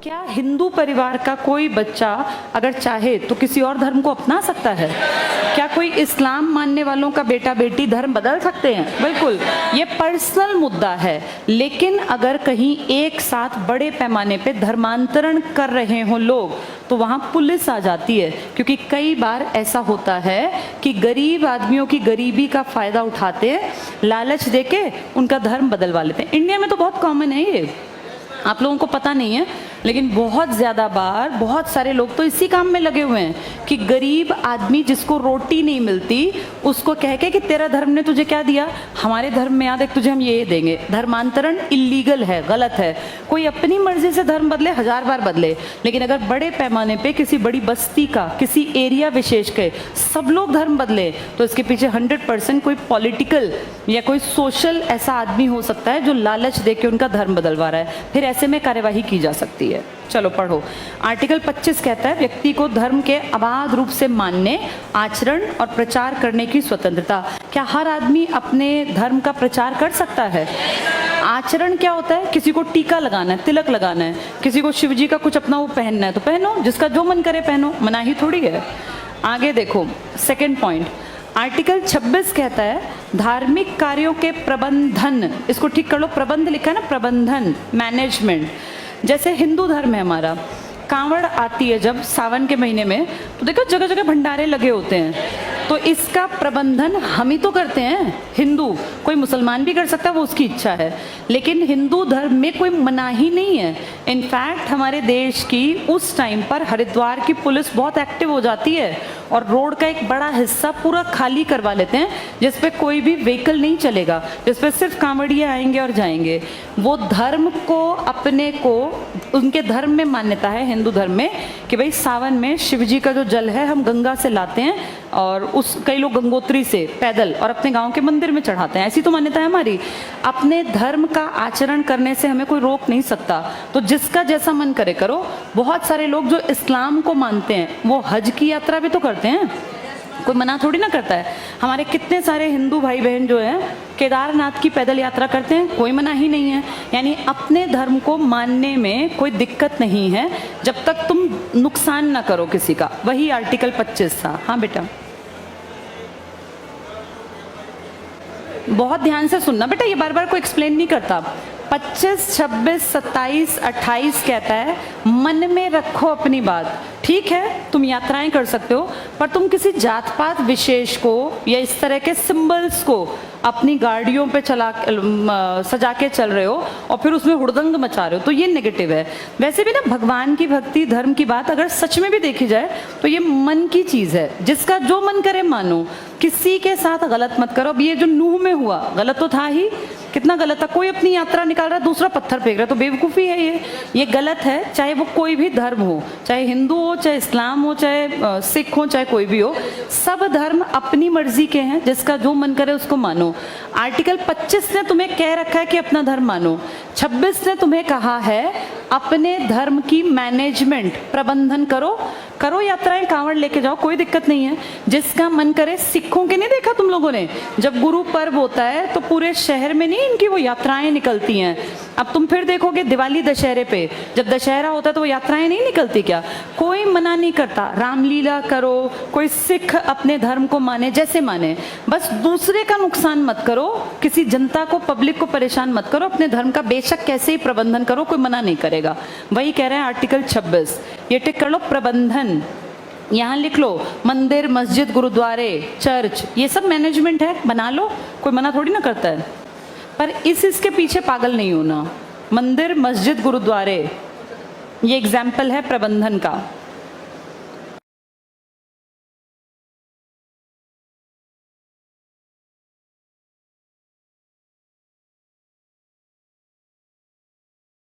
क्या हिंदू परिवार का कोई बच्चा अगर चाहे तो किसी और धर्म को अपना सकता है? क्या कोई इस्लाम मानने वालों का बेटा बेटी धर्म बदल सकते हैं? बिल्कुल, ये पर्सनल मुद्दा है। लेकिन अगर कहीं एक साथ बड़े पैमाने पे धर्मांतरण कर रहे हों लोग, तो वहाँ पुलिस आ जाती है, क्योंकि कई बार ऐसा होता है कि गरीब आदमियों की गरीबी का फायदा उठाते हैं, लालच देके उनका धर्म बदलवा लेते हैं। इंडिया में तो बहुत कॉमन है ये, आप लोगों को पता नहीं है, लेकिन बहुत ज़्यादा बार बहुत सारे लोग तो इसी काम में लगे हुए हैं कि गरीब आदमी जिसको रोटी नहीं मिलती उसको कह के कि तेरा धर्म ने तुझे क्या दिया, हमारे धर्म में आ देख तुझे हम ये देंगे। धर्मांतरण इलीगल है, गलत है। कोई अपनी मर्जी से धर्म बदले 1000 बार बदले, लेकिन अगर बड़े पैमाने पे किसी बड़ी बस्ती का, किसी एरिया विशेष के सब लोग धर्म बदले, तो इसके पीछे 100% कोई पॉलिटिकल या कोई सोशल ऐसा आदमी हो सकता है जो लालच दे के उनका धर्म बदलवा रहा है। फिर ऐसे में कार्यवाही की जा सकती है। चलो पढ़ो। आर्टिकल 25 कहता है व्यक्ति को धर्म के अबाध रूप से मानने, आचरण और प्रचार करने की स्वतंत्रता। क्या हर आदमी अपने धर्म का प्रचार कर सकता है? आचरण क्या होता है? किसी को टीका लगाना है, तिलक लगाना है, किसी को शिव जी का कुछ अपना वो पहनना है तो पहनो, जिसका जो मन करे पहनो, मनाही थोड़ी है। आगे देखो, सेकेंड पॉइंट, आर्टिकल 26 कहता है धार्मिक कार्यों के प्रबंधन, इसको ठीक कर लो, प्रबंध लिखा है ना, प्रबंधन, मैनेजमेंट। जैसे हिंदू धर्म है हमारा, कांवड़ आती है जब सावन के महीने में, तो देखो जगह जगह भंडारे लगे होते हैं, तो इसका प्रबंधन हम ही तो करते हैं हिंदू। कोई मुसलमान भी कर सकता है, वो उसकी इच्छा है, लेकिन हिंदू धर्म में कोई मनाही नहीं है। इनफैक्ट हमारे देश की उस टाइम पर हरिद्वार की पुलिस बहुत एक्टिव हो जाती है और रोड का एक बड़ा हिस्सा पूरा खाली करवा लेते हैं, जिसपे कोई भी व्हीकल नहीं चलेगा, जिसपे सिर्फ कांवड़िए आएंगे और जाएंगे। वो धर्म को, अपने को, उनके धर्म में मान्यता है हिंदू धर्म में कि भाई सावन में शिव जी का जो जल है हम गंगा से लाते हैं और उस कई लोग गंगोत्री से पैदल और अपने गांव के मंदिर में चढ़ाते हैं। ऐसी तो मान्यता है हमारी। अपने धर्म का आचरण करने से हमें कोई रोक नहीं सकता, तो जिसका जैसा मन करे करो। बहुत सारे लोग जो इस्लाम को मानते हैं वो हज की यात्रा भी तो करते हैं, कोई मना थोड़ी ना करता है। हमारे कितने सारे हिंदू भाई बहन जो हैं केदारनाथ की पैदल यात्रा करते हैं, कोई मना ही नहीं है। यानी अपने धर्म को मानने में कोई दिक्कत नहीं है जब तक तुम नुकसान ना करो किसी का। वही आर्टिकल 25 था। हाँ बेटा, बहुत ध्यान से सुनना बेटा, ये बार बार कोई एक्सप्लेन नहीं करता। 25, 26, 27, 28 कहता है मन में रखो अपनी बात। ठीक है, तुम यात्राएं कर सकते हो, पर तुम किसी जात पात विशेष को या इस तरह के सिंबल्स को अपनी गाड़ियों पे सजा के चल रहे हो और फिर उसमें हुड़दंग मचा रहे हो, तो ये नेगेटिव है। वैसे भी ना भगवान की भक्ति, धर्म की बात अगर सच में भी देखी जाए तो ये मन की चीज़ है, जिसका जो मन करे मानो, किसी के साथ गलत मत करो। अब ये जो नूह में हुआ गलत तो था ही, कितना गलत था। कोई अपनी यात्रा निकाल रहा है, दूसरा पत्थर फेंक रहा है, तो बेवकूफ़ी है ये गलत है। चाहे वो कोई भी धर्म हो, चाहे हिंदू हो, चाहे इस्लाम हो, चाहे सिख हो, चाहे कोई भी हो, सब धर्म अपनी मर्जी के हैं, जिसका जो मन करे उसको मानो। आर्टिकल 25 ने तुम्हें कह रखा है कि अपना धर्म मानो, 26 ने तुम्हें कहा है अपने धर्म की मैनेजमेंट, प्रबंधन करो यात्राएं, कांवड़ लेके जाओ, कोई दिक्कत नहीं है, जिसका मन करे। सिखों के नहीं देखा तुम लोगों ने, जब गुरु पर्व होता है तो पूरे शहर में नहीं इनकी वो यात्राएं निकलती हैं। अब तुम फिर देखोगे दिवाली दशहरे पे, जब दशहरा होता है तो वो यात्राएं नहीं निकलती क्या? कोई मना नहीं करता, रामलीला करो, कोई सिख अपने धर्म को माने जैसे माने, बस दूसरे का नुकसान मत करो, किसी जनता को, पब्लिक को परेशान मत करो। अपने धर्म का बेशक कैसे ही प्रबंधन करो, कोई मना नहीं करेगा। वही कह रहे हैं आर्टिकल 26। ये टिक कर लो, प्रबंधन। यहाँ लिख लो मंदिर, मस्जिद, गुरुद्वारे, चर्च, ये सब मैनेजमेंट है, बना लो, कोई मना थोड़ी ना करता है। पर इसके पीछे पागल नहीं होना। मंदिर, मस्जिद, गुरुद्वारे, ये एग्जाम्पल है प्रबंधन का।